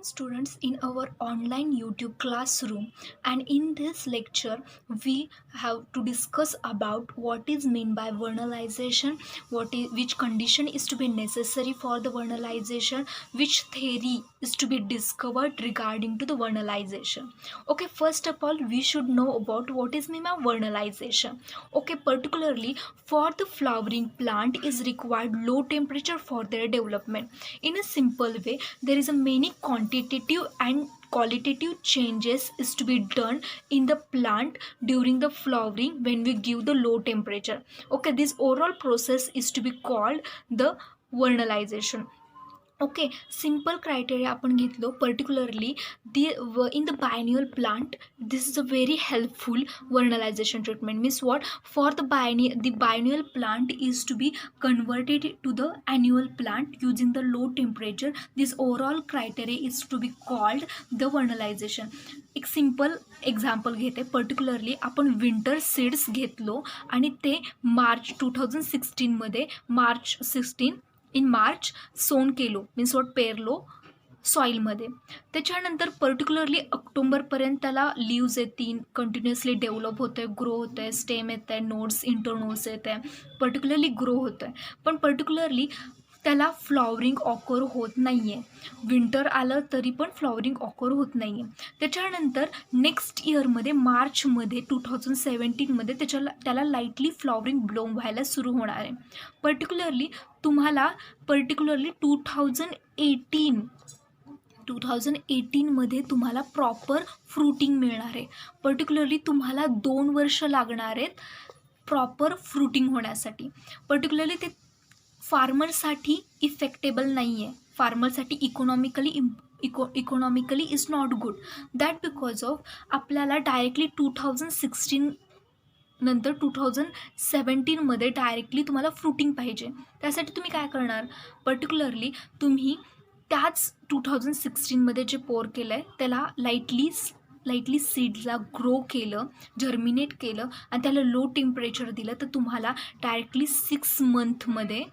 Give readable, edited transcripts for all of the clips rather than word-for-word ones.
students in our online YouTube classroom, and in this lecture we have to discuss about what is meant by vernalization, which condition is to be necessary for the vernalization, which theory is to be discovered regarding to the vernalization. Okay, first of all we should know about what is meant by vernalization. Okay, particularly for the flowering plant is required low temperature for their development. In a simple way, there is a many quantitative and qualitative changes is to be done in the plant during the flowering when we give the low temperature. Okay, this overall process is to be called the vernalization. Okay, simple criteria आपण घेतलो particularly in the biennial plant. This is a very helpful vernalization treatment. Means what? For the biennial plant is to be converted to the annual plant using the low temperature. This overall criteria is to be called the vernalization. एक simple example घेते. Particularly आपण winter seeds घेतलो आणि ते March 2016 March 16 in March सोन केलो, means what पेरलो सॉईलमध्ये. त्याच्यानंतर particularly ऑक्टोबरपर्यंत त्याला लीव्ज येतील, कंटिन्युअसली डेव्हलप होतं आहे, ग्रो होतं आहे, स्टेम येत आहे, नोड्स इंटरनोड्स येत आहे, पर्टिक्युलरली ग्रो होतं आहे. पण पर्टिक्युलरली त्याला फ्लॉवरिंग ऑकर होत नाही आहे. विंटर आलं तरी पण फ्लॉवरिंग ऑकर होत नाही आहे. त्याच्यानंतर नेक्स्ट इयरमध्ये मार्चमध्ये 2017 त्याला लाईटली फ्लॉवरिंग ब्लोम व्हायला सुरू होणार आहे. पर्टिक्युलरली 2018 तुम्हाला प्रॉपर फ्रुटिंग मिळणार आहे. पर्टिक्युलरली तुम्हाला 2 वर्ष लागणार आहेत प्रॉपर फ्रुटिंग होण्यासाठी. पर्टिक्युलरली ते फार्मरसाठी इफेक्टेबल नाही आहे. फार्मरसाठी economically is not good. That because of आपल्याला डायरेक्टली 2016 नंतर 2017 डायरेक्टली तुम्हाला फ्रुटिंग पाहिजे. त्यासाठी तुम्ही काय करणार? पर्टिक्युलरली तुम्ही त्याच 2016 जे पोर केलं आहे त्याला लाईटली सीड्सला ग्रो केलं, जर्मिनेट केलं आणि त्याला लो टेम्परेचर दिलं, तर तुम्हाला डायरेक्टली 6 मंथमध्ये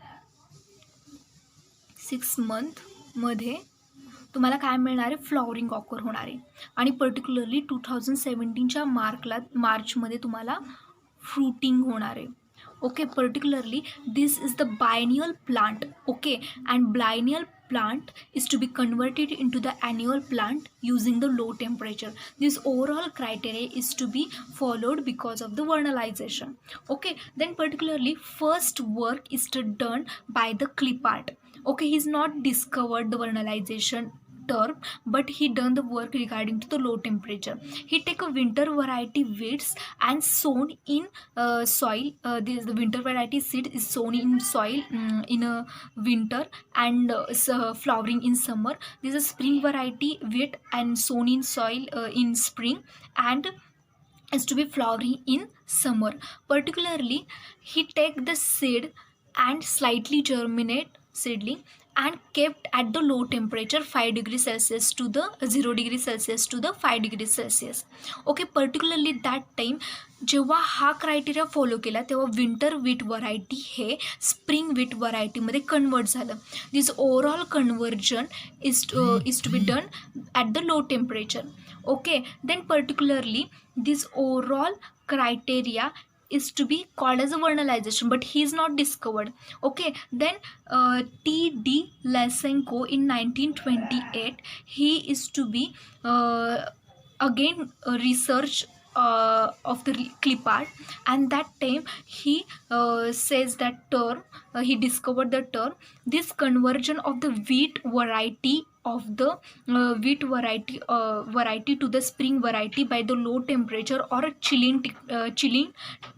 तुम्हाला काय मिळणार आहे? फ्लॉवरिंग ऑकर होणार आहे. आणि पर्टिक्युलरली 2017 मार्चमध्ये तुम्हाला फ्रुटिंग होणार आहे. Okay, particularly this is the biennial plant. Okay, and biennial plant is to be converted into the annual plant using the low temperature. This overall criteria is to be followed because of the vernalization. Okay, then particularly first work is done by the Klippart. Okay, he's not discovered the vernalization term, but he done the work regarding to the low temperature. He take a winter variety weeds and sown in soil. The winter variety seed is sown in soil in a winter and flowering in summer. This is a spring variety wheat and sown in soil in spring and is to be flowering in summer. Particularly he take the seed and slightly germinate seedling and kept at the low temperature 5 degrees Celsius to the 0 degrees Celsius to the 5 degrees Celsius. Okay, particularly that time जेव्हा हा criteria follow केला तेव्हा winter wheat variety हे spring wheat व्हरायटीमध्ये convert झालं. This overall conversion is to be done at the low temperature. Okay, then particularly this overall criteria is to be called as a vernalization, but he is not discovered. Okay, then T.D. Lysenko in 1928 he is to be again research of the Klippart, and that time he says that term, he discovered the term, this conversion of the wheat variety of the wheat variety to the spring variety by the low temperature or a chilling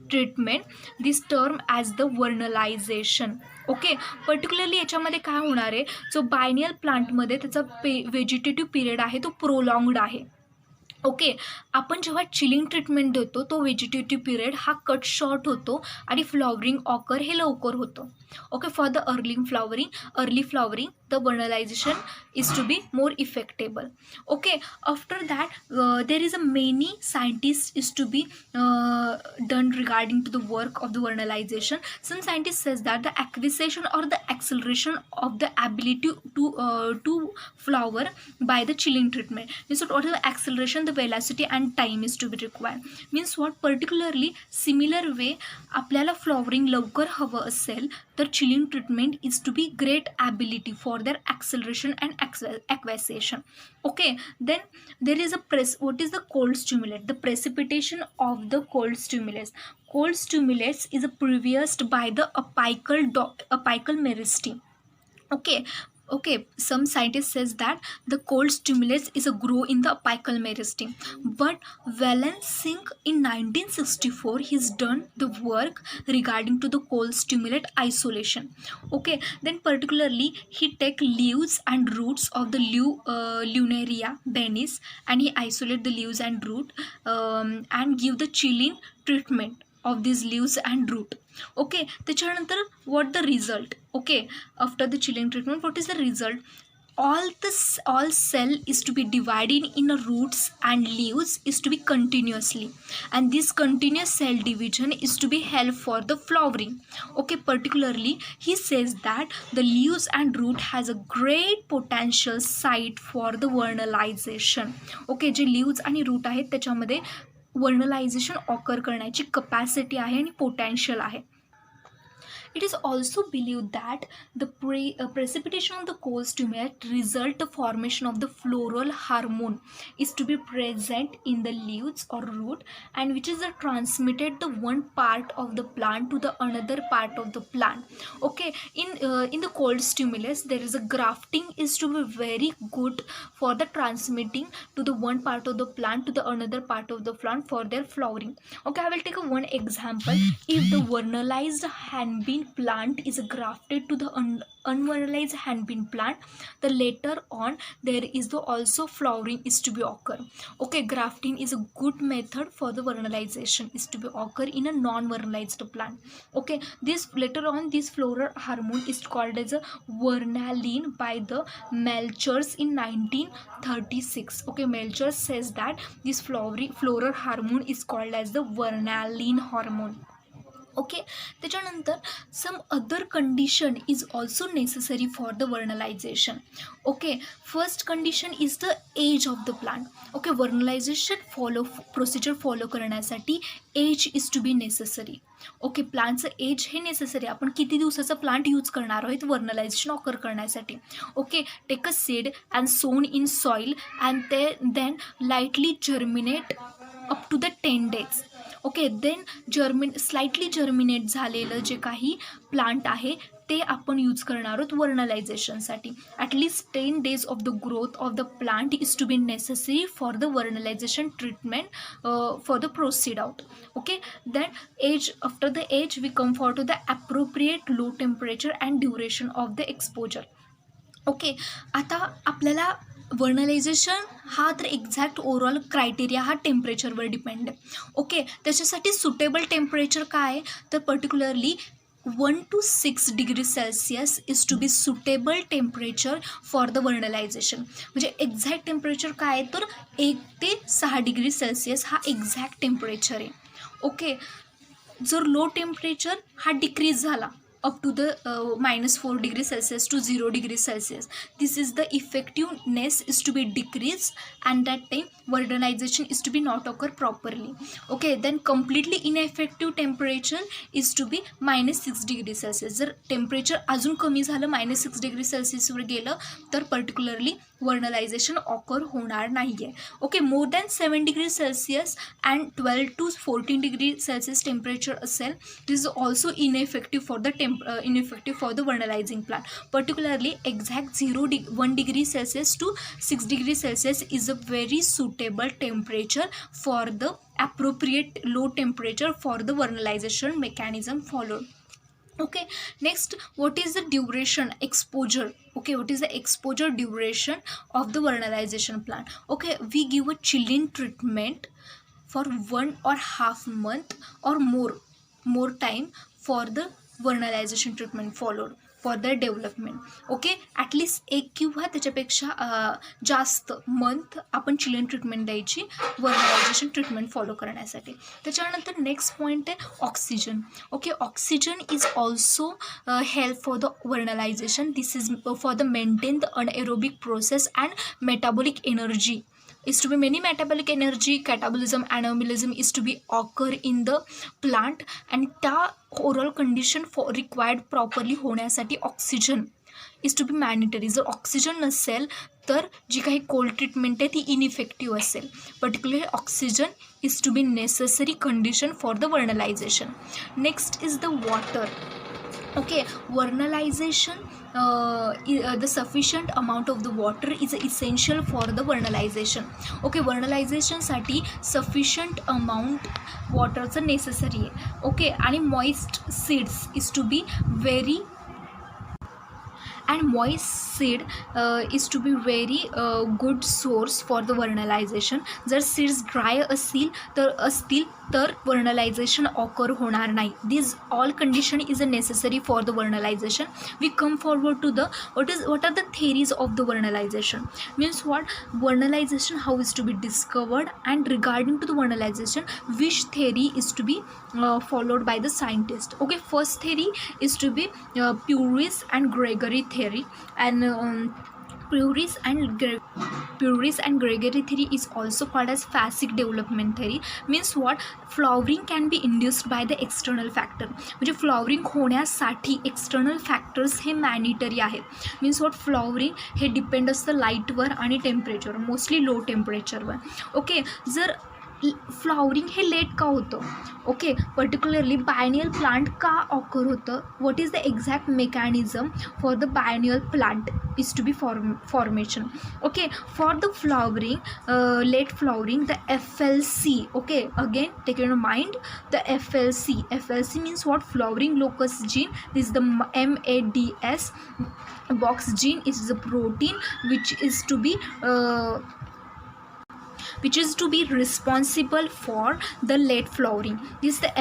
treatment, this term as the vernalization. Okay, particularly याच्यामध्ये काय होणार आहे, जो biennial प्लांटमध्ये त्याचा vegetative period आहे तो प्रोलॉंग्ड आहे. ओके. आपण जेव्हा चिलिंग ट्रीटमेंट देतो तो व्हेजिटेटिव्ह पिरियड हा कट शॉर्ट होतो आणि फ्लॉवरिंग ऑकर हे लवकर होतं. Okay. For the early flowering the vernalization is to be more effectable. Okay. After that there is a many scientist is to be done regarding to the work of the vernalization. Some scientists says that the acquisition or the acceleration of the ability to flower by the chilling treatment means what is the acceleration, the velocity and time is to be required. Means what, particularly similar way आपल्याला flowering लवकर हवं असेल तर chilling treatment is to be great ability for their acceleration and acquisition. Okay. Then there is what is the cold stimulate, the precipitation of the cold stimulus. Cold stimulus is produced by the apical meristem. Okay, some scientists says that the cold stimulus is a grow in the apical meristem, but Walansing in 1964 he's done the work regarding to the cold stimulate isolation. Okay, then particularly he take leaves and roots of the Lunaria benis and he isolate the leaves and root and give the chilling treatment of these leaves and root. Okay. त्याच्यानंतर what the result. Okay. After the chilling treatment what is the result? All cell is to be divided in a roots and leaves is to be continuously, and this continuous cell division is to be help for the flowering. Okay. Particularly he says that the leaves and root has a great potential site for the vernalization. Okay. जे leaves आणि root आहेत त्याच्यामध्ये वर्नलायझेशन occur करण्याची capacity आहे आणि potential आहे. It is also believed that the precipitation of the cold stimulate result the formation of the floral hormone is to be present in the leaves or root, and which is transmitted the one part of the plant to the another part of the plant. Okay. In the cold stimulus there is a grafting is to be very good for the transmitting to the one part of the plant to the another part of the plant for their flowering. Okay, I will take one example. If the vernalized handbean plant is grafted to the unvernalized handbean plant, the later on there is the also flowering is to be occur. Okay, grafting is a good method for the vernalization is to be occur in a non-vernalized plant. Okay, this later on this floral hormone is called as a vernalin by the Melchers in 1936. Okay, Melchers says that this floral hormone is called as the vernalin hormone. Okay. त्याच्यानंतर some other condition is also necessary for the vernalization. Okay. First condition is the age of the plant. Okay. Vernalization procedure follow करण्यासाठी age is to be necessary. Okay. प्लांटचं age हे necessary. आपण किती दिवसाचा plant use करणार आहोत vernalization occur करण्यासाठी. Okay. Take a seed and sown in soil and then lightly germinate up to the 10 days. Okay. Then slightly germinate झालेलं जे काही प्लांट आहे ते आपण यूज करणार आहोत वर्नलायझेशनसाठी. At least 10 days of the growth of the plant is to be necessary for the vernalization treatment for the proceed out. Okay. Then age after the age we come for to the appropriate low temperature and duration of the exposure. Okay. आता आपल्याला vernalization हा तर exact overall criteria हा टेम्परेचरवर depend आहे. Okay. त्याच्यासाठी suitable temperature काय आहे तर particularly 1 to 6 degree Celsius is to be suitable temperature for the vernalization. म्हणजे एक्झॅक्ट टेम्परेचर काय आहे तर 1 ते 6 डिग्री सेल्सिअस हा एक्झॅक्ट टेम्परेचर आहे. ओके. जर लो टेम्परेचर हा डिक्रीज झाला up to the -4 degree Celsius to 0 degree Celsius, this is the effectiveness is to be decreased and that time vernalization is to be not occur properly. Okay. Then completely ineffective temperature is to be -6 degree Celsius. जर temperature अजून कमी झालं -6 degree Celsiusवर गेलं तर particularly वर्नलायझेशन occur होणार नाही आहे. Okay. More than 7 degree Celsius and 12 to 14 degree Celsius temperature असेल this is also ineffective for the vernalizing plant. Particularly exact 1 degree Celsius to 6 degree Celsius is a very suitable temperature for the appropriate low temperature for the vernalization mechanism followed. Okay, next, what is the duration exposure? Okay, what is the exposure duration of the vernalization plant? Okay, we give a chilling treatment for 1.5 month or more time for the vernalization treatment followed for the development. Okay, at least एक किंवा त्याच्यापेक्षा जास्त month आपण Chilean treatment द्यायची वर्नलायझेशन treatment follow करण्यासाठी. त्याच्यानंतर next point आहे oxygen. Okay, oxygen is also help for the vernalization. This is for the maintain the anaerobic process and metabolic energy is to be many metabolic energy, catabolism, anabolism is to be occur in the plant, and त्या oral condition for required properly होण्यासाठी oxygen is to बी मॅनिटरी. जर oxygen नसेल तर जी काही cold treatment आहे ती ineffective असेल. Particularly oxygen is to be necessary condition for the vernalization. Next is the water. Okay, vernalization, the sufficient amount of the water is essential for the vernalization. Okay, vernalization साठी sufficient amount waterचं necessary आहे. Okay, आणि moist seeds is to be very and moist seed is to be very good source for the vernalization. जर seeds dry असतील तर vernalization occur होणार नाही. This all condition is a necessary for the vernalization. We come forward to the what are the theories of the vernalization. Means what vernalization, how is to be discovered, and regarding to the vernalization which theory is to be followed by the scientist. Okay, first theory is to be Puris and Gregory theory, and Puris and Gregory theory is also called as Fascic development theory. Means what, flowering can be induced by the external factor. म्हणजे flowering होण्यासाठी external factors हे mandatory आहेत. Means what, flowering हे depend असतं लाईटवर आणि temperature, mostly low टेम्परेचरवर. Okay, जर फ्लॉवरिंग हे लेट का होतं? ओके, पर्टिक्युलरली बायनियल प्लांट का ऑकर होतं? What is the exact mechanism for the biennial plant is to be formation. Okay, for the flowering, late flowering, the FLC. Okay, again take in mind the FLC. FLC means what, flowering locus gene. This is the MADS box gene. Is the protein which is to be responsible for the late flowering. This is the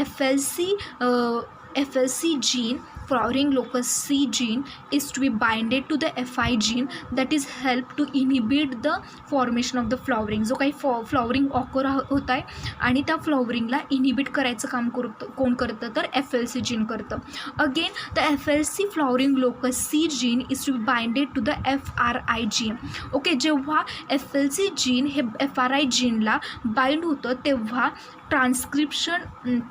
FLC gene, flowering locus C gene, is to be binded to the FI gene that is help to inhibit the formation of the flowering. जो काही flowering occur होत आहे आणि त्या फ्लॉवरिंगला inhibit करायचं काम कोण करतं? तर FLC जीन करतं. Again the FLC flowering locus C gene is to be binded to the FRI gene. Okay, जेव्हा FLC जीन हे FRI जीनला बाइंड होतं तेव्हा transcription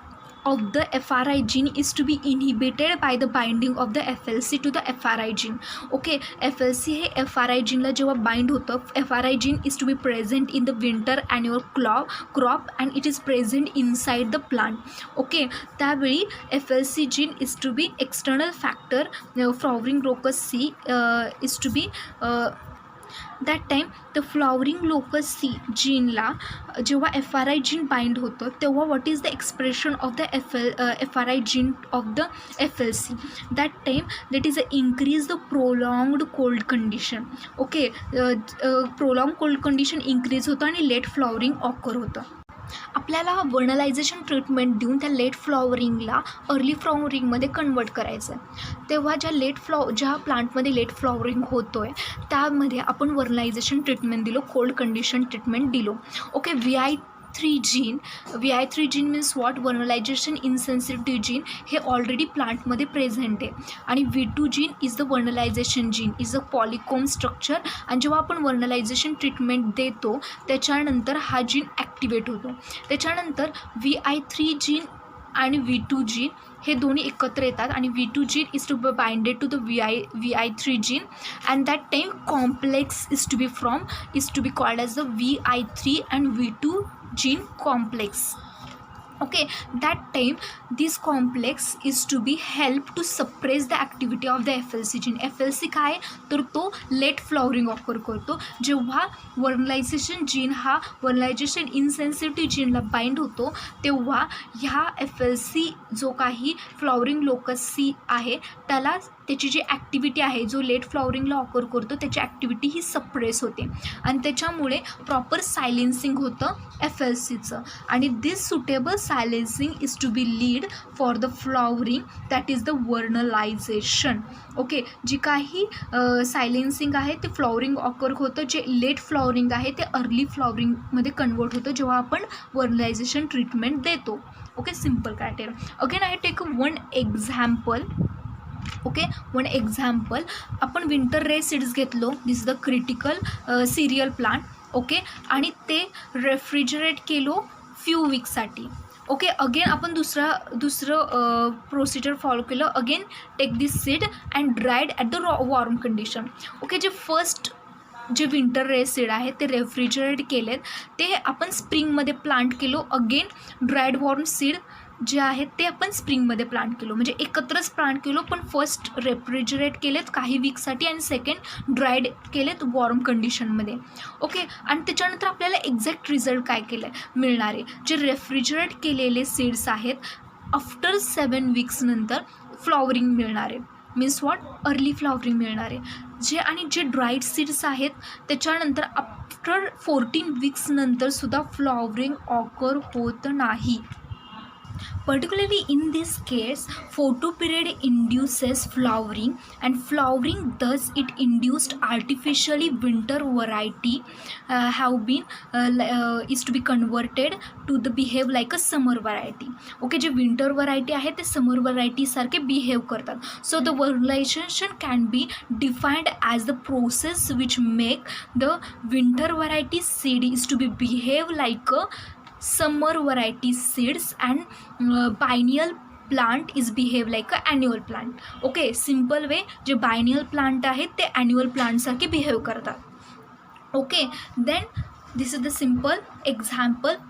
of the FRI gene is to be inhibited by the binding of the FLC to the FRI gene. Okay, FLC हे FRI जीनला जेव्हा bind होतं, FRI gene is to be present in the winter annual crop and it is present inside the plant. Okay, त्यावेळी FLC gene is to be external factor, flowering locus C is to be that time the flowering locus C जीनला जेव्हा FRI gene bind होतं तेव्हा what is the expression of the FRI gene of the FLC? That time that is increase the prolonged cold condition. Okay, prolonged cold condition increase होतं आणि late flowering occur होतं. आपल्याला वर्नलायझेशन treatment देऊन त्या late फ्लॉवरिंगला early फ्लॉवरिंगमध्ये convert करायचं आहे. तेव्हा ज्या प्लांटमध्ये लेट फ्लॉवरिंग होतो आहे त्यामध्ये आपण वर्नलायझेशन ट्रीटमेंट दिलो, कोल्ड कंडिशन ट्रीटमेंट दिलो. Okay, VI3 gene means what, vernalization insensitive gene हे ऑलरेडी प्लांटमध्ये प्रेझेंट आहे. आणि V2 gene is the vernalization gene, is a polycomb structure. आणि जेव्हा आपण वर्नलायझेशन ट्रीटमेंट देतो त्याच्यानंतर हा जीन ॲक्टिवेट होतो. त्याच्यानंतर VI3 जीन आणि V2 जीन हे दोन्ही एकत्र येतात आणि V2 gene is to be binded to the VI3 gene and that time complex is to be called as the VI3 अँड V2 gene complex. Okay, that time this complex is to be help to suppress the activity of the FLC gene. FLC काय तर तो late flowering occur करतो जेव्हा वर्नलायझेशन gene हा वर्नलायझेशन insensitive जीनला bind होतो तेव्हा ह्या FLC जो काही फ्लॉवरिंग लोकस सी आहे त्याला त्याची जी ॲक्टिव्हिटी आहे जो लेट फ्लॉवरिंगला ऑकर करतो त्याची ॲक्टिव्हिटी ही सप्रेस होते आणि त्याच्यामुळे प्रॉपर सायलेन्सिंग होतं FLCचं आणि this suitable silencing is to be lead for the flowering that is the vernalization. Okay, जी काही सायलेन्सिंग आहे ते फ्लॉवरिंग ऑकर होतं, जे लेट फ्लॉवरिंग आहे ते अर्ली फ्लॉवरिंगमध्ये कन्वर्ट होतं जेव्हा आपण वर्नलायझेशन ट्रीटमेंट देतो. Okay, simple criteria. Again I take one example. Okay, one example आपण विंटर रे सीड्स घेतलो. This is the critical cereal plant. Okay, आणि ते रेफ्रिजरेट केलो फ्यू वीक्ससाठी. ओके, अगेन आपण दुसरं प्रोसिजर फॉलो केलं. Again take this seed and dried at the warm condition. Okay, जे winter rye seed आहेत ते रेफ्रिजरेट केलेत ते आपण स्प्रिंगमध्ये प्लांट केलो. अगेन ड्राईड वॉर्म सीड जे आहेत ते आपण स्प्रिंगमध्ये प्लांट केलो, म्हणजे एकत्रच प्लांट केलो, पण फर्स्ट रेफ्रिजरेट केलेत काही वीकसाठी आणि सेकंड ड्राईड केलेत वॉर्म कंडिशनमध्ये. ओके, आणि त्याच्यानंतर आपल्याला एक्झॅक्ट रिझल्ट काय मिळणार आहे. जे रेफ्रिजरेट केलेले सीड्स आहेत आफ्टर 7 वीक्सनंतर फ्लॉवरिंग मिळणार आहे. मीन्स वॉट, अर्ली फ्लॉवरिंग मिळणार आहे. जे ड्राईड सीड्स आहेत त्याच्यानंतर आफ्टर 14 वीक्सनंतरसुद्धा फ्लॉवरिंग ऑकर होत नाही. Particularly in this case, photoperiod induces flowering, and flowering thus it induced artificially winter variety have been is to be converted to the behave like a summer variety. Okay, जे winter variety आहे ते summer variety सारखे behave करतात. So the vernalization can be defined as the process which make the winter variety seed is to be behave like a summer variety seeds and biennial plant is behave like a annual plant. Okay, simple way जे biennial plant आहेत ते annual plant सारखे behave करतात. Okay, then this is the simple example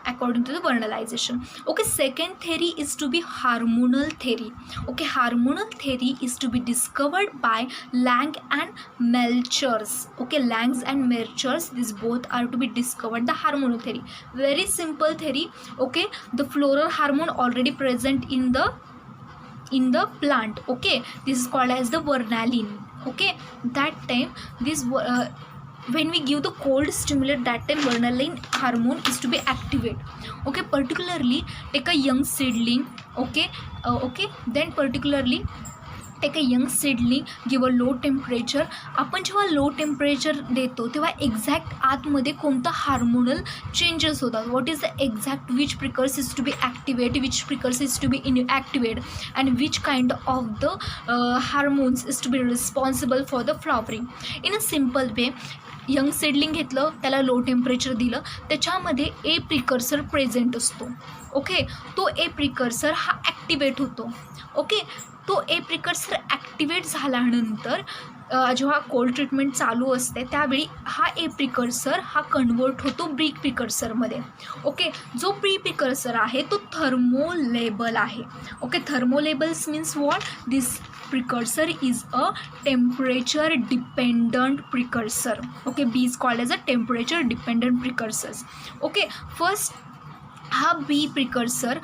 according to the vernalization. Okay, second theory is to be hormonal theory. Okay, hormonal theory is to be discovered by Lang and Melchers. Okay, Langs and Melchers, these both are to be discovered. The hormonal theory, very simple theory. Okay, the floral hormone already present in the plant. Okay, this is called as the vernalin. Okay, that time this when we give the cold stimulate, that time vernalin hormone is to be activated. Okay, particularly take a young seedling. Okay, then particularly take a young seedling, give a low temperature. आपण जेव्हा low temperature देतो तेव्हा exact आतमध्ये कोणता hormonal changes होतात. What is the exact which precursor is to be activate, which precursor is to be inactivate, and which kind of the hormones is to be responsible for the flowering. In a simple way, young seedling घेतलं, त्याला low temperature दिलं, त्याच्यामध्ये a precursor present असतो. Okay, तो a precursor हा activate होतो. Okay, तो a precursor activate झाल्यानंतर जेव्हा कोल्ड ट्रीटमेंट चालू असते त्यावेळी हा ए प्रिकर्सर हा कन्वर्ट होतो प्री प्रिकर्सरमध्ये. ओके, जो प्री प्रिकर्सर आहे तो थर्मोलेबल आहे. Okay, thermolabiles means what, this precursor is a temperature dependent precursor. Okay, B is called as a temperature dependent precursors. Okay, first हा B precursor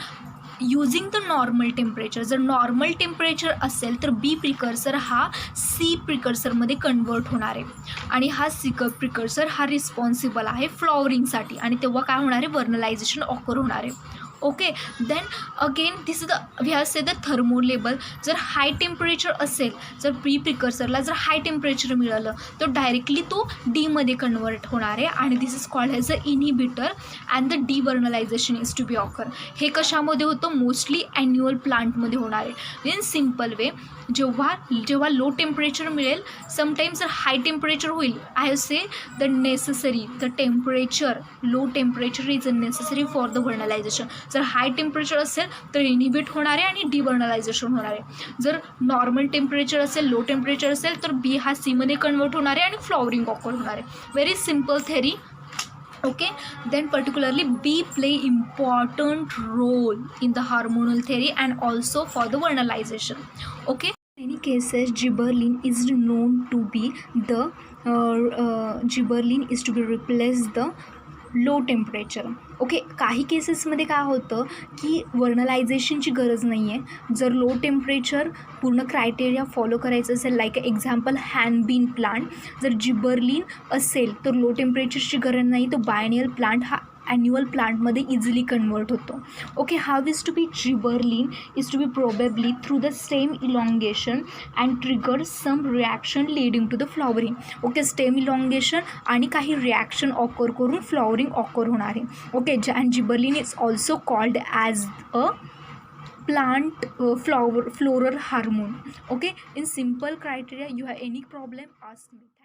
using the normal temperature, जर normal temperature असेल तर बी precursor हा C प्रिकर्सरमध्ये convert होणार आहे आणि हा C precursor हा रिस्पॉन्सिबल आहे फ्लॉवरिंगसाठी आणि तेव्हा काय होणार आहे, वर्नलायझेशन ऑकर होणार आहे. Okay, then again this is the we have say the thermolabile. जर हाय टेम्परेचर असेल, जर प्री प्रिकर्सरला जर हाय टेम्परेचर मिळालं तर डायरेक्टली तो डीमध्ये कन्वर्ट होणार आहे आणि this is called as a inhibitor and the devernalization is to be occur. हे कशामध्ये होतं, मोस्टली ॲन्युअल प्लांटमध्ये होणार आहे. इन सिम्पल वे, जेव्हा लो टेम्परेचर मिळेल, समटाईम्स जर हाय टेम्परेचर होईल, I have say the temperature, low temperature is necessary for the vernalization. जर हाय टेम्परेचर असेल तर इनहिबिट होणार आहे आणि डिवर्नलायझेशन होणार आहे. जर नॉर्मल टेम्परेचर असेल, लो टेम्परेचर असेल तर बी हा सीमध्ये कन्वर्ट होणार आहे आणि फ्लॉवरिंग ऑकर होणार आहे. Very simple theory. Okay, then particularly bee play important role in the hormonal theory and also for the vernalization. Okay, in many cases gibberellin is known to be the gibberellin is to be replace the low temperature. Okay, काही केसेसमध्ये काय होतं की वर्नलायझेशनची गरज नाही आहे. जर low temperature पूर्ण क्रायटेरिया फॉलो करायचं असेल, लाईक एक्झाम्पल हॅनबीन प्लांट, जर जिबर्लिन असेल तर लो टेम्परेचरची गरज नाही, तो बायनियल प्लांट हा ॲन्युअल प्लांटमध्ये इझिली कन्वर्ट होतो. Okay, how is to be gibberellin is to be probably through the stem elongation and trigger some reaction leading to the flowering. Okay, stem elongation आणि काही reaction occur करून flowering occur होणार आहे. Okay, and gibberellin is also called as a plant floral hormone. Okay, in simple criteria you have any problem, ask me.